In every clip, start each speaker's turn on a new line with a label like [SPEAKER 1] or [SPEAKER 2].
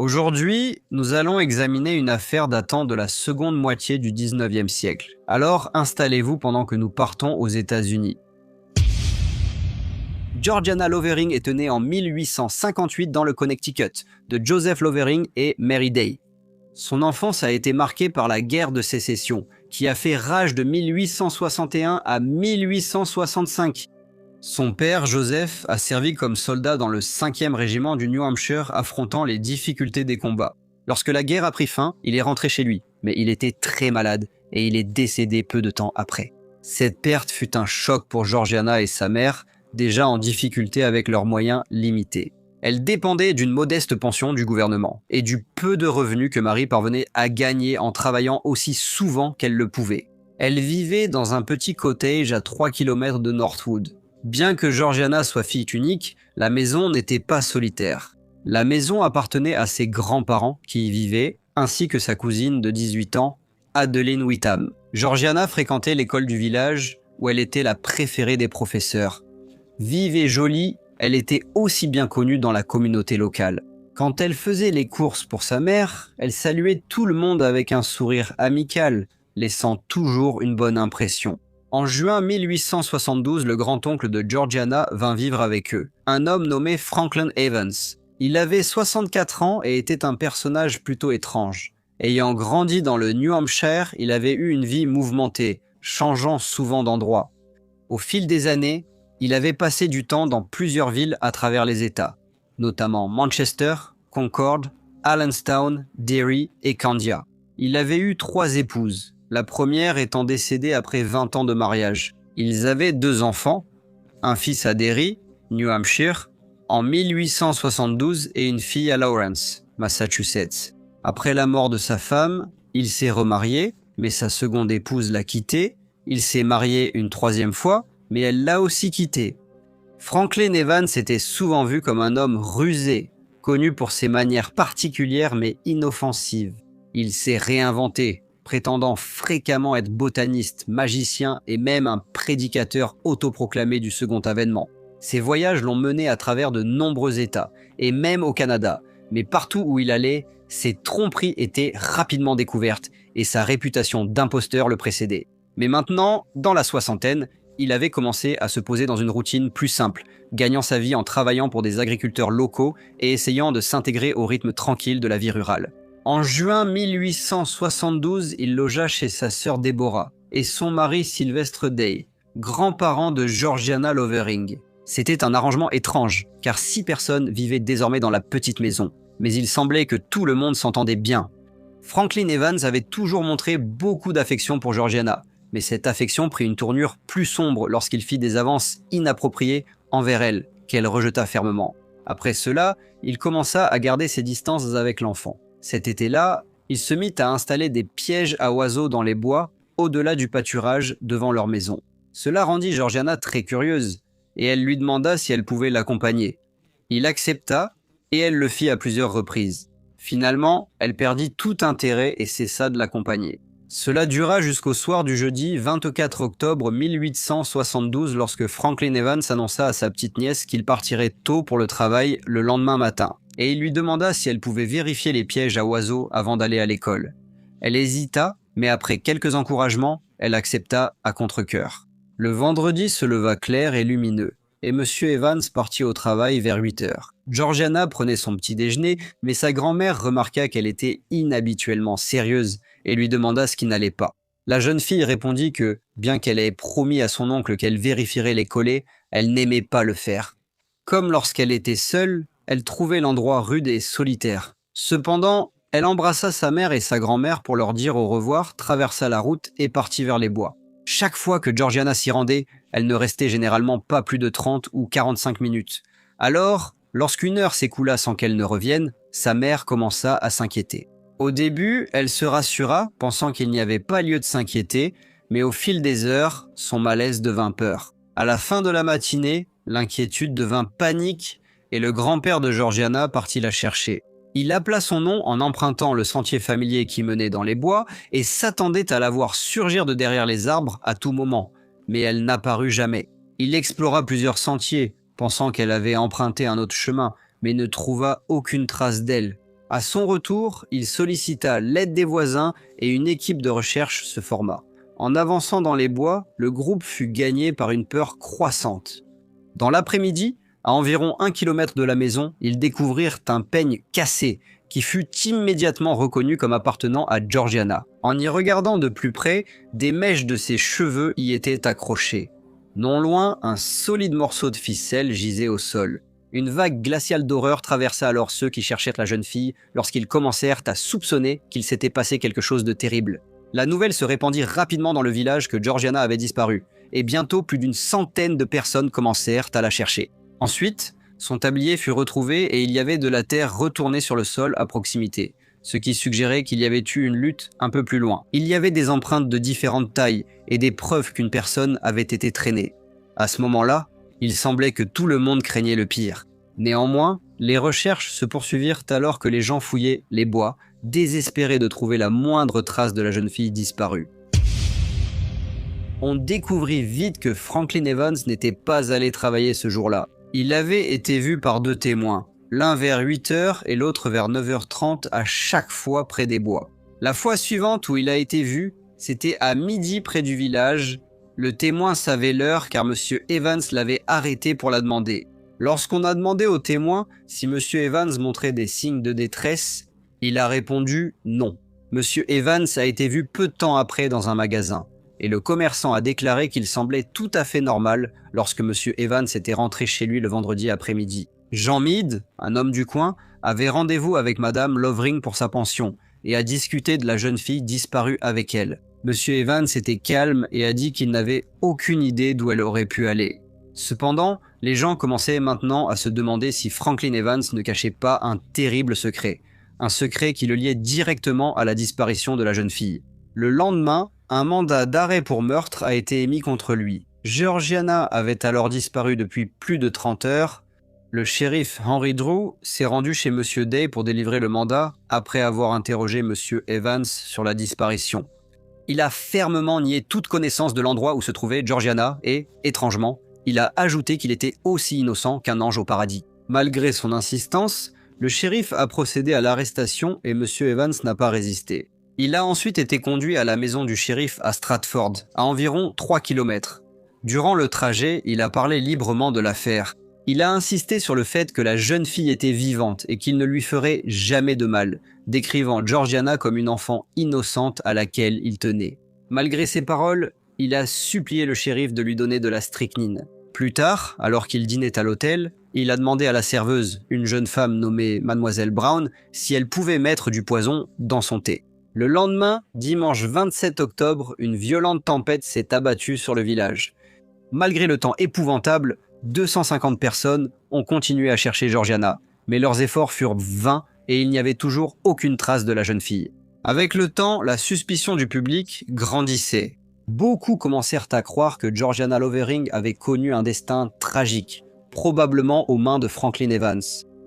[SPEAKER 1] Aujourd'hui, nous allons examiner une affaire datant de la seconde moitié du 19e siècle. Alors installez-vous pendant que nous partons aux États-Unis. Georgiana Lovering est née en 1858 dans le Connecticut, de Joseph Lovering et Mary Day. Son enfance a été marquée par la guerre de sécession, qui a fait rage de 1861 à 1865. Son père, Joseph, a servi comme soldat dans le 5e régiment du New Hampshire, affrontant les difficultés des combats. Lorsque la guerre a pris fin, il est rentré chez lui, mais il était très malade et il est décédé peu de temps après. Cette perte fut un choc pour Georgiana et sa mère, déjà en difficulté avec leurs moyens limités. Elle dépendait d'une modeste pension du gouvernement et du peu de revenus que Marie parvenait à gagner en travaillant aussi souvent qu'elle le pouvait. Elle vivait dans un petit cottage à 3 km de Northwood. Bien que Georgiana soit fille unique, la maison n'était pas solitaire. La maison appartenait à ses grands-parents qui y vivaient, ainsi que sa cousine de 18 ans, Adeline Whitham. Georgiana fréquentait l'école du village où elle était la préférée des professeurs. Vive et jolie, elle était aussi bien connue dans la communauté locale. Quand elle faisait les courses pour sa mère, elle saluait tout le monde avec un sourire amical, laissant toujours une bonne impression. En juin 1872, le grand-oncle de Georgiana vint vivre avec eux, un homme nommé Franklin Evans. Il avait 64 ans et était un personnage plutôt étrange. Ayant grandi dans le New Hampshire, il avait eu une vie mouvementée, changeant souvent d'endroit. Au fil des années, il avait passé du temps dans plusieurs villes à travers les États, notamment Manchester, Concord, Allenstown, Derry et Candia. Il avait eu 3 épouses, la première étant décédée après 20 ans de mariage. Ils avaient 2 enfants, un fils à Derry, New Hampshire, en 1872 et une fille à Lawrence, Massachusetts. Après la mort de sa femme, il s'est remarié, mais sa seconde épouse l'a quitté. Il s'est marié une 3e fois, mais elle l'a aussi quitté. Franklin Evans était souvent vu comme un homme rusé, connu pour ses manières particulières mais inoffensives. Il s'est réinventé, prétendant fréquemment être botaniste, magicien et même un prédicateur autoproclamé du second avènement. Ses voyages l'ont mené à travers de nombreux États, et même au Canada, mais partout où il allait, ses tromperies étaient rapidement découvertes et sa réputation d'imposteur le précédait. Mais maintenant, dans la soixantaine, il avait commencé à se poser dans une routine plus simple, gagnant sa vie en travaillant pour des agriculteurs locaux et essayant de s'intégrer au rythme tranquille de la vie rurale. En juin 1872, il logea chez sa sœur Deborah et son mari Sylvester Day, grands-parents de Georgiana Lovering. C'était un arrangement étrange, car 6 personnes vivaient désormais dans la petite maison, mais il semblait que tout le monde s'entendait bien. Franklin Evans avait toujours montré beaucoup d'affection pour Georgiana, mais cette affection prit une tournure plus sombre lorsqu'il fit des avances inappropriées envers elle, qu'elle rejeta fermement. Après cela, il commença à garder ses distances avec l'enfant. Cet été-là, il se mit à installer des pièges à oiseaux dans les bois, au-delà du pâturage devant leur maison. Cela rendit Georgiana très curieuse, et elle lui demanda si elle pouvait l'accompagner. Il accepta, et elle le fit à plusieurs reprises. Finalement, elle perdit tout intérêt et cessa de l'accompagner. Cela dura jusqu'au soir du jeudi 24 octobre 1872 lorsque Franklin Evans annonça à sa petite nièce qu'il partirait tôt pour le travail le lendemain matin, et il lui demanda si elle pouvait vérifier les pièges à oiseaux avant d'aller à l'école. Elle hésita, mais après quelques encouragements, elle accepta à contre-cœur. Le vendredi se leva clair et lumineux, et M. Evans partit au travail vers 8 heures. Georgiana prenait son petit déjeuner, mais sa grand-mère remarqua qu'elle était inhabituellement sérieuse et lui demanda ce qui n'allait pas. La jeune fille répondit que, bien qu'elle ait promis à son oncle qu'elle vérifierait les collets, elle n'aimait pas le faire. Comme lorsqu'elle était seule, elle trouvait l'endroit rude et solitaire. Cependant, elle embrassa sa mère et sa grand-mère pour leur dire au revoir, traversa la route et partit vers les bois. Chaque fois que Georgiana s'y rendait, elle ne restait généralement pas plus de 30 ou 45 minutes. Alors, lorsqu'une heure s'écoula sans qu'elle ne revienne, sa mère commença à s'inquiéter. Au début, elle se rassura, pensant qu'il n'y avait pas lieu de s'inquiéter, mais au fil des heures, son malaise devint peur. À la fin de la matinée, l'inquiétude devint panique et le grand-père de Georgiana partit la chercher. Il appela son nom en empruntant le sentier familier qui menait dans les bois et s'attendait à la voir surgir de derrière les arbres à tout moment, mais elle n'apparut jamais. Il explora plusieurs sentiers, pensant qu'elle avait emprunté un autre chemin, mais ne trouva aucune trace d'elle. À son retour, il sollicita l'aide des voisins et une équipe de recherche se forma. En avançant dans les bois, le groupe fut gagné par une peur croissante. Dans l'après-midi, à environ 1 kilomètre de la maison, ils découvrirent un peigne cassé qui fut immédiatement reconnu comme appartenant à Georgiana. En y regardant de plus près, des mèches de ses cheveux y étaient accrochées. Non loin, un solide morceau de ficelle gisait au sol. Une vague glaciale d'horreur traversa alors ceux qui cherchaient la jeune fille lorsqu'ils commencèrent à soupçonner qu'il s'était passé quelque chose de terrible. La nouvelle se répandit rapidement dans le village que Georgiana avait disparu, et bientôt plus d'une centaine de personnes commencèrent à la chercher. Ensuite, son tablier fut retrouvé et il y avait de la terre retournée sur le sol à proximité, ce qui suggérait qu'il y avait eu une lutte un peu plus loin. Il y avait des empreintes de différentes tailles et des preuves qu'une personne avait été traînée. À ce moment-là, il semblait que tout le monde craignait le pire. Néanmoins, les recherches se poursuivirent alors que les gens fouillaient les bois, désespérés de trouver la moindre trace de la jeune fille disparue. On découvrit vite que Franklin Evans n'était pas allé travailler ce jour-là. Il avait été vu par 2 témoins, l'un vers 8 h et l'autre vers 9 h 30 à chaque fois près des bois. La fois suivante où il a été vu, c'était à midi près du village. Le témoin savait l'heure car M. Evans l'avait arrêté pour la demander. Lorsqu'on a demandé au témoin si M. Evans montrait des signes de détresse, il a répondu non. M. Evans a été vu peu de temps après dans un magasin, et le commerçant a déclaré qu'il semblait tout à fait normal lorsque M. Evans était rentré chez lui le vendredi après-midi. Jean Mead, un homme du coin, avait rendez-vous avec Madame Lovering pour sa pension, et a discuté de la jeune fille disparue avec elle. M. Evans était calme et a dit qu'il n'avait aucune idée d'où elle aurait pu aller. Cependant, les gens commençaient maintenant à se demander si Franklin Evans ne cachait pas un terrible secret. Un secret qui le liait directement à la disparition de la jeune fille. Le lendemain, un mandat d'arrêt pour meurtre a été émis contre lui. Georgiana avait alors disparu depuis plus de 30 heures. Le shérif Henry Drew s'est rendu chez M. Day pour délivrer le mandat après avoir interrogé M. Evans sur la disparition. Il a fermement nié toute connaissance de l'endroit où se trouvait Georgiana et, étrangement, il a ajouté qu'il était aussi innocent qu'un ange au paradis. Malgré son insistance, le shérif a procédé à l'arrestation et M. Evans n'a pas résisté. Il a ensuite été conduit à la maison du shérif à Stratford, à environ 3 km. Durant le trajet, il a parlé librement de l'affaire. Il a insisté sur le fait que la jeune fille était vivante et qu'il ne lui ferait jamais de mal, décrivant Georgiana comme une enfant innocente à laquelle il tenait. Malgré ces paroles, il a supplié le shérif de lui donner de la strychnine. Plus tard, alors qu'il dînait à l'hôtel, il a demandé à la serveuse, une jeune femme nommée Mademoiselle Brown, si elle pouvait mettre du poison dans son thé. Le lendemain, dimanche 27 octobre, une violente tempête s'est abattue sur le village. Malgré le temps épouvantable, 250 personnes ont continué à chercher Georgiana, mais leurs efforts furent vains et il n'y avait toujours aucune trace de la jeune fille. Avec le temps, la suspicion du public grandissait. Beaucoup commencèrent à croire que Georgiana Lovering avait connu un destin tragique, probablement aux mains de Franklin Evans.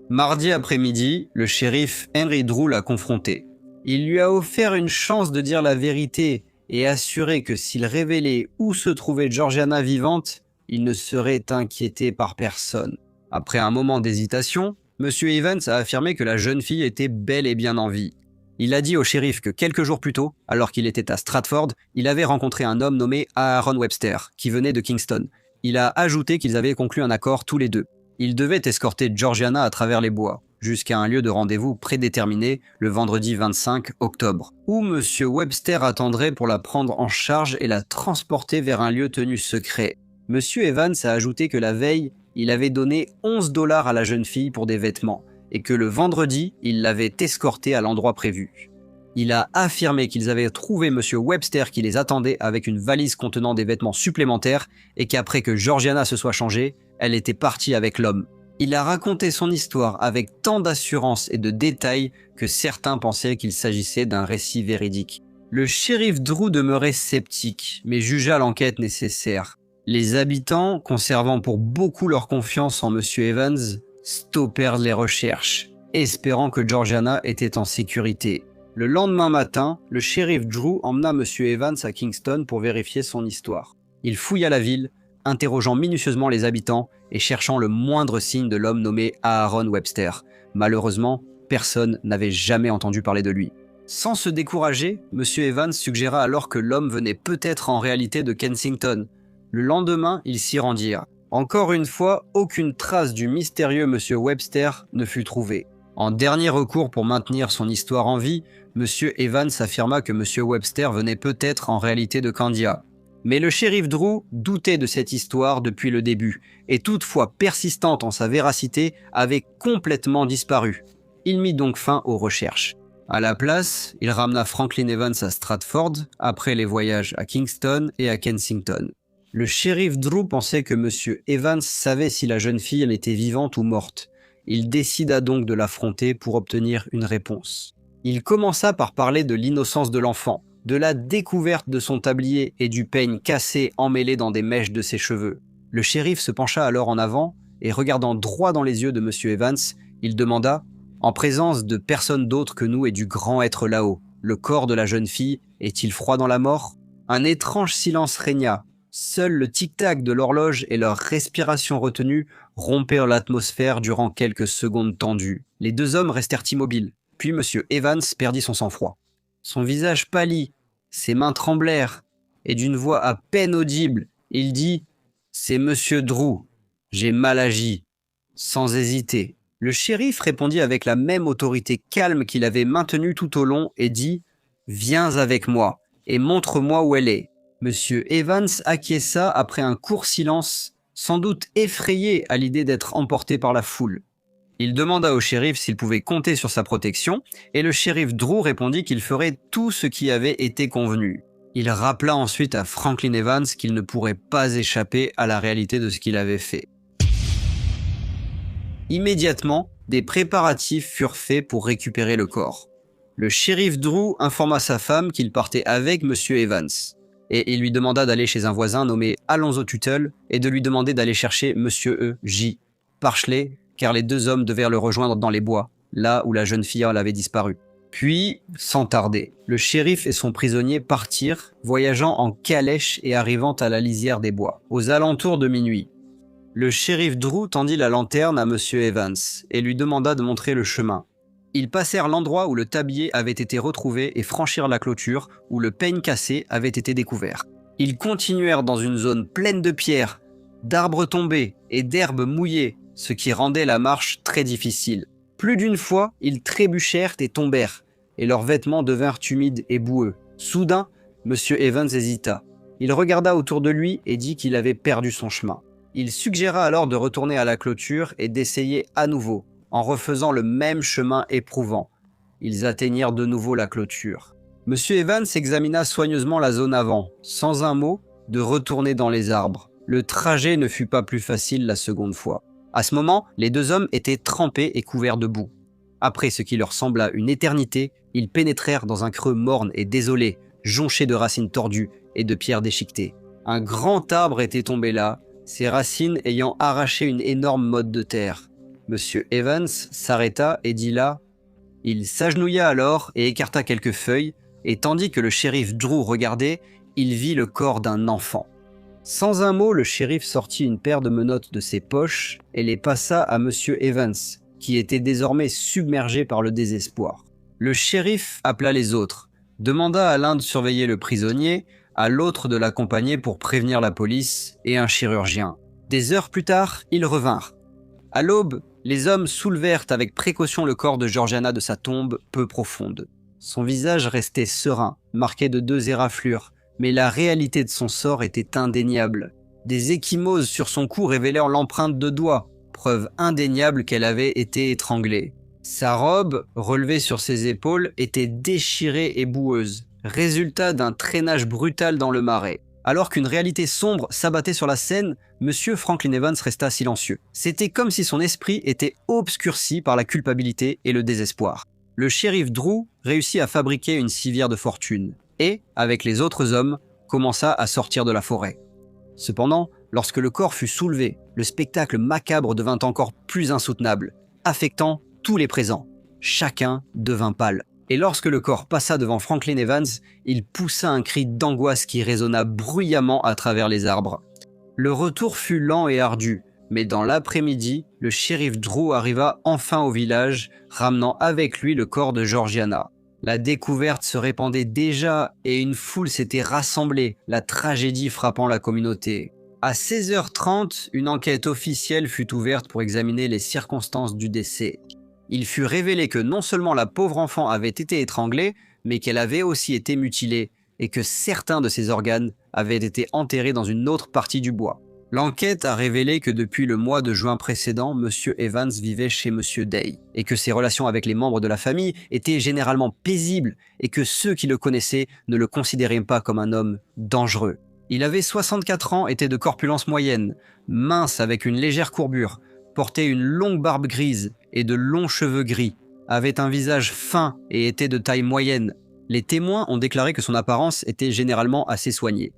[SPEAKER 1] Mardi après-midi, le shérif Henry Drew l'a confronté. Il lui a offert une chance de dire la vérité et assuré que s'il révélait où se trouvait Georgiana vivante, il ne serait inquiété par personne. Après un moment d'hésitation, M. Evans a affirmé que la jeune fille était bel et bien en vie. Il a dit au shérif que quelques jours plus tôt, alors qu'il était à Stratford, il avait rencontré un homme nommé Aaron Webster, qui venait de Kingston. Il a ajouté qu'ils avaient conclu un accord tous les deux. Ils devaient escorter Georgiana à travers les bois, jusqu'à un lieu de rendez-vous prédéterminé le vendredi 25 octobre, où M. Webster attendrait pour la prendre en charge et la transporter vers un lieu tenu secret. M. Evans a ajouté que la veille, il avait donné 11 $ à la jeune fille pour des vêtements, et que le vendredi, il l'avait escortée à l'endroit prévu. Il a affirmé qu'ils avaient trouvé M. Webster qui les attendait avec une valise contenant des vêtements supplémentaires et qu'après que Georgiana se soit changée, elle était partie avec l'homme. Il a raconté son histoire avec tant d'assurance et de détails que certains pensaient qu'il s'agissait d'un récit véridique. Le shérif Drew demeurait sceptique, mais jugea l'enquête nécessaire. Les habitants, conservant pour beaucoup leur confiance en M. Evans, stoppèrent les recherches, espérant que Georgiana était en sécurité. Le lendemain matin, le shérif Drew emmena M. Evans à Kingston pour vérifier son histoire. Il fouilla la ville, interrogeant minutieusement les habitants et cherchant le moindre signe de l'homme nommé Aaron Webster. Malheureusement, personne n'avait jamais entendu parler de lui. Sans se décourager, M. Evans suggéra alors que l'homme venait peut-être en réalité de Kensington. Le lendemain, ils s'y rendirent. Encore une fois, aucune trace du mystérieux M. Webster ne fut trouvée. En dernier recours pour maintenir son histoire en vie, M. Evans affirma que M. Webster venait peut-être en réalité de Candia. Mais le shérif Drew doutait de cette histoire depuis le début, et toutefois persistante en sa véracité, avait complètement disparu. Il mit donc fin aux recherches. À la place, il ramena Franklin Evans à Stratford, après les voyages à Kingston et à Kensington. Le shérif Drew pensait que M. Evans savait si la jeune fille était vivante ou morte. Il décida donc de l'affronter pour obtenir une réponse. Il commença par parler de l'innocence de l'enfant, de la découverte de son tablier et du peigne cassé emmêlé dans des mèches de ses cheveux. Le shérif se pencha alors en avant et regardant droit dans les yeux de M. Evans, il demanda « En présence de personne d'autre que nous et du grand être là-haut, le corps de la jeune fille est-il froid dans la mort ?» Un étrange silence régna. Seul le tic-tac de l'horloge et leur respiration retenue rompèrent l'atmosphère durant quelques secondes tendues. Les deux hommes restèrent immobiles, puis M. Evans perdit son sang-froid. Son visage pâlit, ses mains tremblèrent, et d'une voix à peine audible, il dit « C'est Monsieur Drew, j'ai mal agi. » Sans hésiter, le shérif répondit avec la même autorité calme qu'il avait maintenue tout au long et dit « Viens avec moi et montre-moi où elle est. » Monsieur Evans acquiesça après un court silence, sans doute effrayé à l'idée d'être emporté par la foule. Il demanda au shérif s'il pouvait compter sur sa protection, et le shérif Drew répondit qu'il ferait tout ce qui avait été convenu. Il rappela ensuite à Franklin Evans qu'il ne pourrait pas échapper à la réalité de ce qu'il avait fait. Immédiatement, des préparatifs furent faits pour récupérer le corps. Le shérif Drew informa sa femme qu'il partait avec M. Evans, et il lui demanda d'aller chez un voisin nommé Alonzo Tuttle et de lui demander d'aller chercher M. E. J. Parchley, car les deux hommes devaient le rejoindre dans les bois, là où la jeune filleule avait disparu. Puis, sans tarder, le shérif et son prisonnier partirent, voyageant en calèche et arrivant à la lisière des bois, aux alentours de minuit. Le shérif Drew tendit la lanterne à M. Evans et lui demanda de montrer le chemin. Ils passèrent l'endroit où le tablier avait été retrouvé et franchirent la clôture où le peigne cassé avait été découvert. Ils continuèrent dans une zone pleine de pierres, d'arbres tombés et d'herbes mouillées, ce qui rendait la marche très difficile. Plus d'une fois, ils trébuchèrent et tombèrent, et leurs vêtements devinrent humides et boueux. Soudain, M. Evans hésita. Il regarda autour de lui et dit qu'il avait perdu son chemin. Il suggéra alors de retourner à la clôture et d'essayer à nouveau, en refaisant le même chemin éprouvant. Ils atteignirent de nouveau la clôture. M. Evans examina soigneusement la zone avant, sans un mot, de retourner dans les arbres. Le trajet ne fut pas plus facile la seconde fois. À ce moment, les deux hommes étaient trempés et couverts de boue. Après ce qui leur sembla une éternité, ils pénétrèrent dans un creux morne et désolé, jonché de racines tordues et de pierres déchiquetées. Un grand arbre était tombé là, ses racines ayant arraché une énorme motte de terre. M. Evans s'arrêta et dit là. Il s'agenouilla alors et écarta quelques feuilles, et tandis que le shérif Drew regardait, il vit le corps d'un enfant. Sans un mot, le shérif sortit une paire de menottes de ses poches et les passa à M. Evans, qui était désormais submergé par le désespoir. Le shérif appela les autres, demanda à l'un de surveiller le prisonnier, à l'autre de l'accompagner pour prévenir la police et un chirurgien. Des heures plus tard, ils revinrent. À l'aube, les hommes soulevèrent avec précaution le corps de Georgiana de sa tombe peu profonde. Son visage restait serein, marqué de 2 éraflures, mais la réalité de son sort était indéniable. Des ecchymoses sur son cou révélèrent l'empreinte de doigts, preuve indéniable qu'elle avait été étranglée. Sa robe, relevée sur ses épaules, était déchirée et boueuse, résultat d'un traînage brutal dans le marais. Alors qu'une réalité sombre s'abattait sur la scène, M. Franklin Evans resta silencieux. C'était comme si son esprit était obscurci par la culpabilité et le désespoir. Le shérif Drew réussit à fabriquer une civière de fortune et, avec les autres hommes, commença à sortir de la forêt. Cependant, lorsque le corps fut soulevé, le spectacle macabre devint encore plus insoutenable, affectant tous les présents. Chacun devint pâle. Et lorsque le corps passa devant Franklin Evans, il poussa un cri d'angoisse qui résonna bruyamment à travers les arbres. Le retour fut lent et ardu. Mais dans l'après-midi, le shérif Drew arriva enfin au village, ramenant avec lui le corps de Georgiana. La découverte se répandait déjà et une foule s'était rassemblée, la tragédie frappant la communauté. À 16h30, une enquête officielle fut ouverte pour examiner les circonstances du décès. Il fut révélé que non seulement la pauvre enfant avait été étranglée, mais qu'elle avait aussi été mutilée et que certains de ses organes avaient été enterrés dans une autre partie du bois. L'enquête a révélé que depuis le mois de juin précédent, M. Evans vivait chez M. Day et que ses relations avec les membres de la famille étaient généralement paisibles et que ceux qui le connaissaient ne le considéraient pas comme un homme dangereux. Il avait 64 ans, était de corpulence moyenne, mince avec une légère courbure, portait une longue barbe grise et de longs cheveux gris, avait un visage fin et était de taille moyenne. Les témoins ont déclaré que son apparence était généralement assez soignée.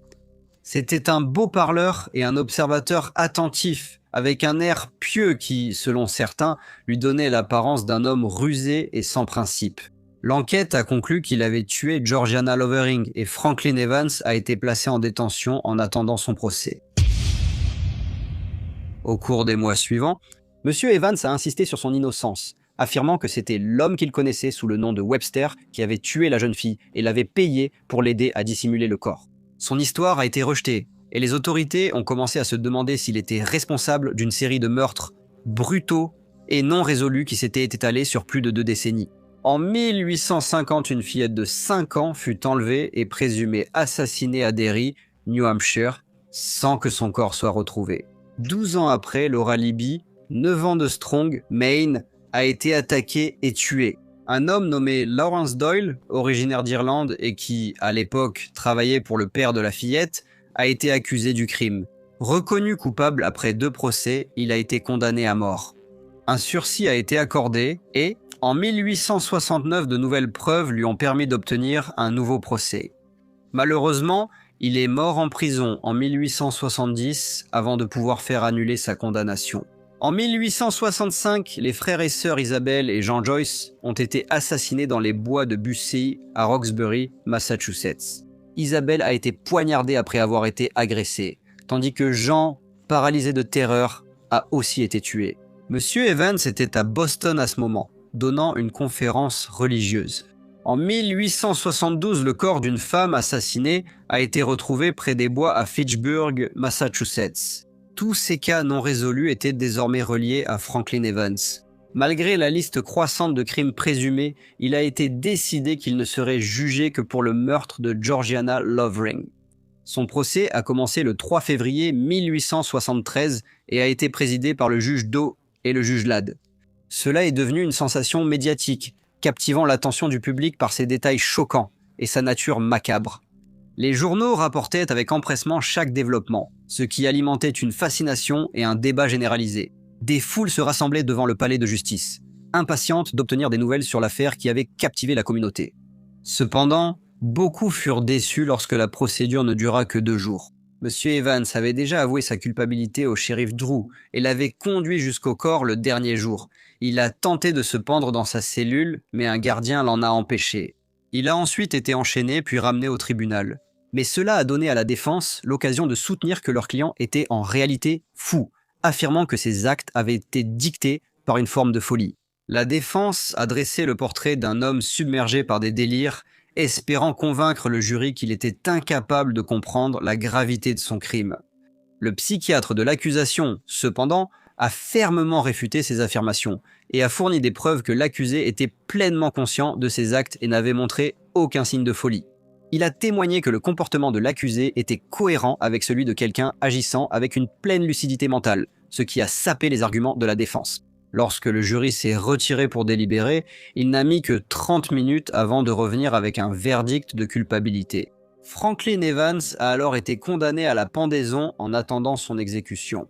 [SPEAKER 1] C'était un beau parleur et un observateur attentif, avec un air pieux qui, selon certains, lui donnait l'apparence d'un homme rusé et sans principe. L'enquête a conclu qu'il avait tué Georgiana Lovering et Franklin Evans a été placé en détention en attendant son procès. Au cours des mois suivants, M. Evans a insisté sur son innocence, affirmant que c'était l'homme qu'il connaissait sous le nom de Webster qui avait tué la jeune fille et l'avait payé pour l'aider à dissimuler le corps. Son histoire a été rejetée et les autorités ont commencé à se demander s'il était responsable d'une série de meurtres brutaux et non résolus qui s'étaient étalés sur plus de 2 décennies. En 1850, une fillette de 5 ans fut enlevée et présumée assassinée à Derry, New Hampshire, sans que son corps soit retrouvé. 12 ans après, Laura Libby, 9 ans de Strong, Maine, a été attaquée et tuée. Un homme nommé Lawrence Doyle, originaire d'Irlande et qui, à l'époque, travaillait pour le père de la fillette, a été accusé du crime. Reconnu coupable après 2 procès, il a été condamné à mort. Un sursis a été accordé et, en 1869, de nouvelles preuves lui ont permis d'obtenir un nouveau procès. Malheureusement, il est mort en prison en 1870 avant de pouvoir faire annuler sa condamnation. En 1865, les frères et sœurs Isabelle et Jean Joyce ont été assassinés dans les bois de Bussey à Roxbury, Massachusetts. Isabelle a été poignardée après avoir été agressée, tandis que Jean, paralysé de terreur, a aussi été tué. Monsieur Evans était à Boston à ce moment, donnant une conférence religieuse. En 1872, le corps d'une femme assassinée a été retrouvé près des bois à Fitchburg, Massachusetts. Tous ces cas non résolus étaient désormais reliés à Franklin Evans. Malgré la liste croissante de crimes présumés, il a été décidé qu'il ne serait jugé que pour le meurtre de Georgiana Lovering. Son procès a commencé le 3 février 1873 et a été présidé par le juge Doe et le juge Ladd. Cela est devenu une sensation médiatique, captivant l'attention du public par ses détails choquants et sa nature macabre. Les journaux rapportaient avec empressement chaque développement, ce qui alimentait une fascination et un débat généralisé. Des foules se rassemblaient devant le palais de justice, impatientes d'obtenir des nouvelles sur l'affaire qui avait captivé la communauté. Cependant, beaucoup furent déçus lorsque la procédure ne dura que 2 jours. Monsieur Evans avait déjà avoué sa culpabilité au shérif Drew et l'avait conduit jusqu'au corps le dernier jour. Il a tenté de se pendre dans sa cellule, mais un gardien l'en a empêché. Il a ensuite été enchaîné puis ramené au tribunal. Mais cela a donné à la défense l'occasion de soutenir que leur client était en réalité fou, affirmant que ses actes avaient été dictés par une forme de folie. La défense a dressé le portrait d'un homme submergé par des délires, espérant convaincre le jury qu'il était incapable de comprendre la gravité de son crime. Le psychiatre de l'accusation, cependant, a fermement réfuté ces affirmations et a fourni des preuves que l'accusé était pleinement conscient de ses actes et n'avait montré aucun signe de folie. Il a témoigné que le comportement de l'accusé était cohérent avec celui de quelqu'un agissant avec une pleine lucidité mentale, ce qui a sapé les arguments de la défense. Lorsque le jury s'est retiré pour délibérer, il n'a mis que 30 minutes avant de revenir avec un verdict de culpabilité. Franklin Evans a alors été condamné à la pendaison en attendant son exécution.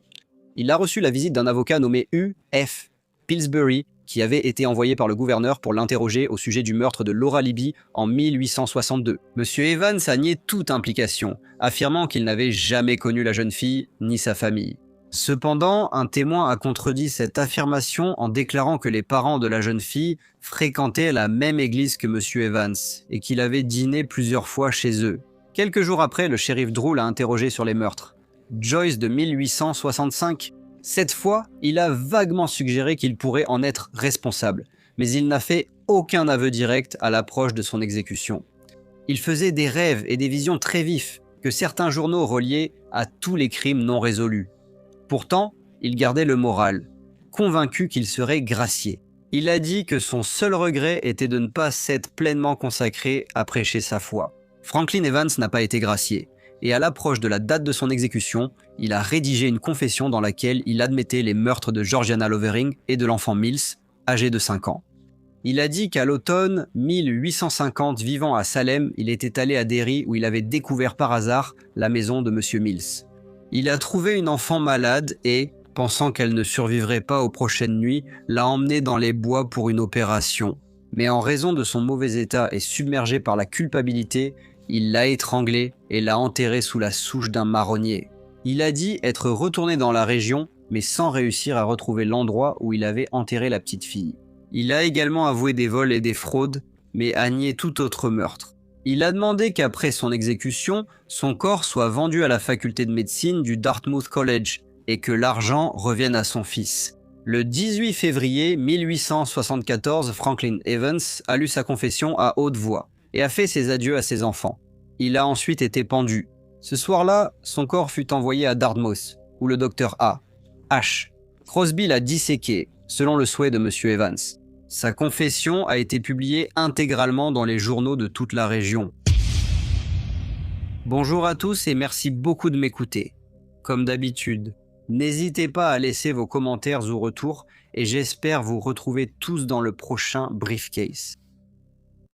[SPEAKER 1] Il a reçu la visite d'un avocat nommé U.F. Pillsbury, qui avait été envoyé par le gouverneur pour l'interroger au sujet du meurtre de Laura Libby en 1862. Monsieur Evans a nié toute implication, affirmant qu'il n'avait jamais connu la jeune fille ni sa famille. Cependant, un témoin a contredit cette affirmation en déclarant que les parents de la jeune fille fréquentaient la même église que Monsieur Evans et qu'il avait dîné plusieurs fois chez eux. Quelques jours après, le shérif Drew l'a interrogé sur les meurtres. Joyce de 1865 Cette fois, il a vaguement suggéré qu'il pourrait en être responsable, mais il n'a fait aucun aveu direct à l'approche de son exécution. Il faisait des rêves et des visions très vifs que certains journaux reliaient à tous les crimes non résolus. Pourtant, il gardait le moral, convaincu qu'il serait gracié. Il a dit que son seul regret était de ne pas s'être pleinement consacré à prêcher sa foi. Franklin Evans n'a pas été gracié, et à l'approche de la date de son exécution, il a rédigé une confession dans laquelle il admettait les meurtres de Georgiana Lovering et de l'enfant Mills, âgé de 5 ans. Il a dit qu'à l'automne 1850, vivant à Salem, il était allé à Derry où il avait découvert par hasard la maison de M. Mills. Il a trouvé une enfant malade et, pensant qu'elle ne survivrait pas aux prochaines nuits, l'a emmenée dans les bois pour une opération. Mais en raison de son mauvais état et submergé par la culpabilité, il l'a étranglée et l'a enterrée sous la souche d'un marronnier. Il a dit être retourné dans la région, mais sans réussir à retrouver l'endroit où il avait enterré la petite fille. Il a également avoué des vols et des fraudes, mais a nié tout autre meurtre. Il a demandé qu'après son exécution, son corps soit vendu à la faculté de médecine du Dartmouth College et que l'argent revienne à son fils. Le 18 février 1874, Franklin Evans a lu sa confession à haute voix et a fait ses adieux à ses enfants. Il a ensuite été pendu. Ce soir-là, son corps fut envoyé à Dartmouth, où le docteur H. Crosby l'a disséqué, selon le souhait de M. Evans. Sa confession a été publiée intégralement dans les journaux de toute la région. Bonjour à tous et merci beaucoup de m'écouter. Comme d'habitude, n'hésitez pas à laisser vos commentaires ou retours et j'espère vous retrouver tous dans le prochain Briefcase.